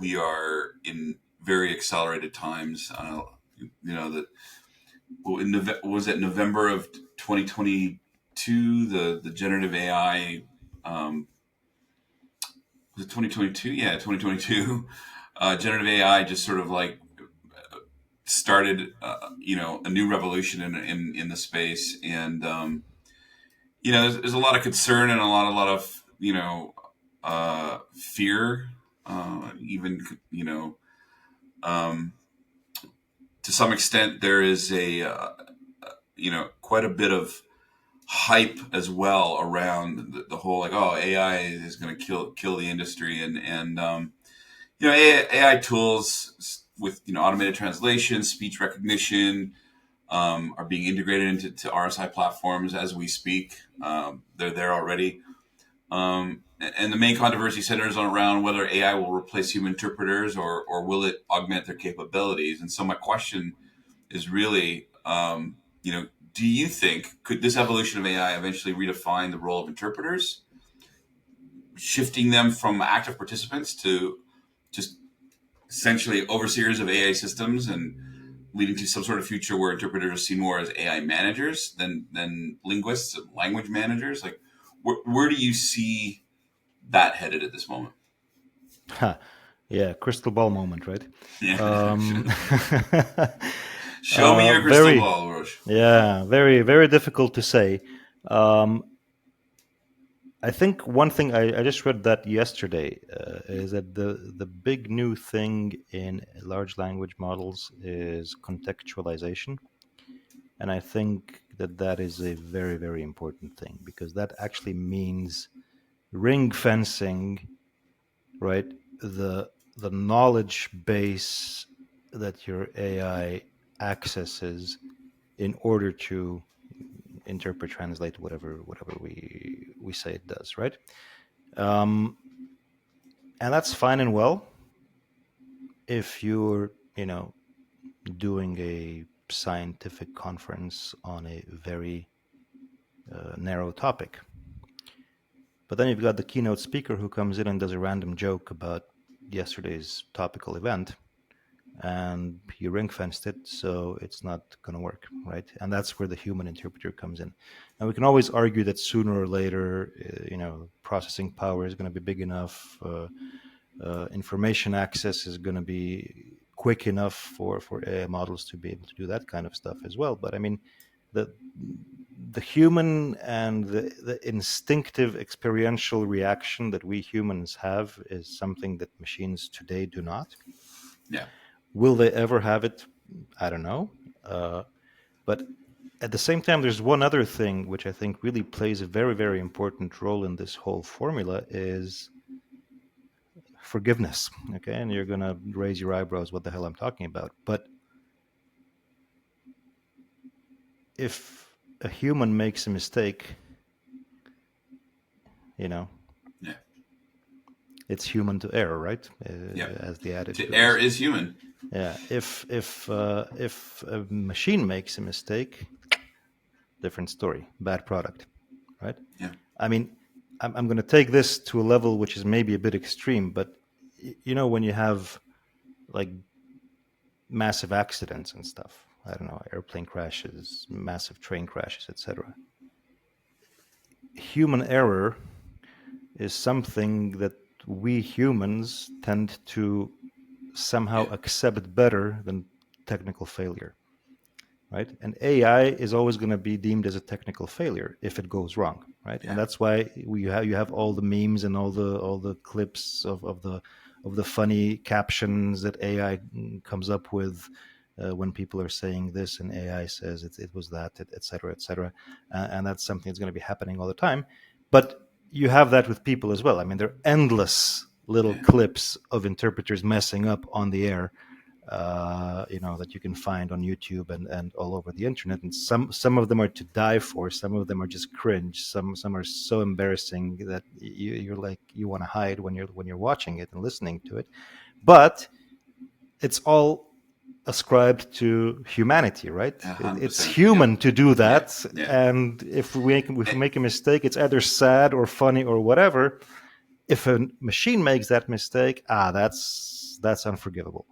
we are in very accelerated times. That was it November of 2022, the generative AI, was it 2022? Yeah, 2022. Generative AI just sort of like started, a new revolution in the space, and there's a lot of concern and a lot of fear, even um, to some extent there is quite a bit of hype as well around the whole, like, oh, AI is going to kill the industry, and AI tools with automated translation, speech recognition, are being integrated into RSI platforms as we speak. They're there already. And the main controversy centers around whether AI will replace human interpreters, or will it augment their capabilities. And so my question is really, do you think, could this evolution of AI eventually redefine the role of interpreters, shifting them from active participants to just essentially overseers of AI systems, and leading to some sort of future where interpreters are seen more as AI managers than linguists, language managers? Like, where do you see that headed at this moment? Yeah, crystal ball moment, right? Yeah. Show me your crystal ball, Uroš. Yeah, very, very difficult to say. I think one thing, I just read that yesterday, is that the big new thing in large language models is contextualization. And I think that is a very, very important thing, because that actually means ring fencing, right? The knowledge base that your AI accesses in order to interpret, translate, whatever we say it does, right? And that's fine and well if you're doing a scientific conference on a very narrow topic. But then you've got the keynote speaker who comes in and does a random joke about yesterday's topical event, and you ring fenced it, so it's not going to work, right? And that's where the human interpreter comes in. And we can always argue that sooner or later, processing power is going to be big enough, information access is going to be quick enough for AI models to be able to do that kind of stuff as well. But I mean, the human and the instinctive experiential reaction that we humans have is something that machines today do not. Yeah. Will they ever have it? I don't know. But at the same time, there's one other thing which I think really plays a very, very important role in this whole formula, is forgiveness. Okay, and you're going to raise your eyebrows, what the hell I'm talking about. But if a human makes a mistake, it's human to err, right? As the adage to err is human. Yeah. If a machine makes a mistake, different story, bad product, right? Yeah. I mean, I'm going to take this to a level which is maybe a bit extreme, but when you have like massive accidents and stuff, I don't know, airplane crashes, massive train crashes, etc. Human error is something that we humans tend to somehow accept better than technical failure, right? And AI is always going to be deemed as a technical failure if it goes wrong, right? Yeah. And that's why you have all the memes and all the clips of the funny captions that AI comes up with when people are saying this and AI says it was that, et cetera, et cetera. And that's something that's going to be happening all the time. But you have that with people as well. I mean, there are endless little clips of interpreters messing up on the air, that you can find on YouTube and all over the internet. And some of them are to die for. Some of them are just cringe. Some are so embarrassing that you're like, you want to hide when you're watching it and listening to it. But it's all ascribed to humanity, right? It's human to do that. And if we make a mistake, it's either sad or funny or whatever. If a machine makes that mistake, that's unforgivable.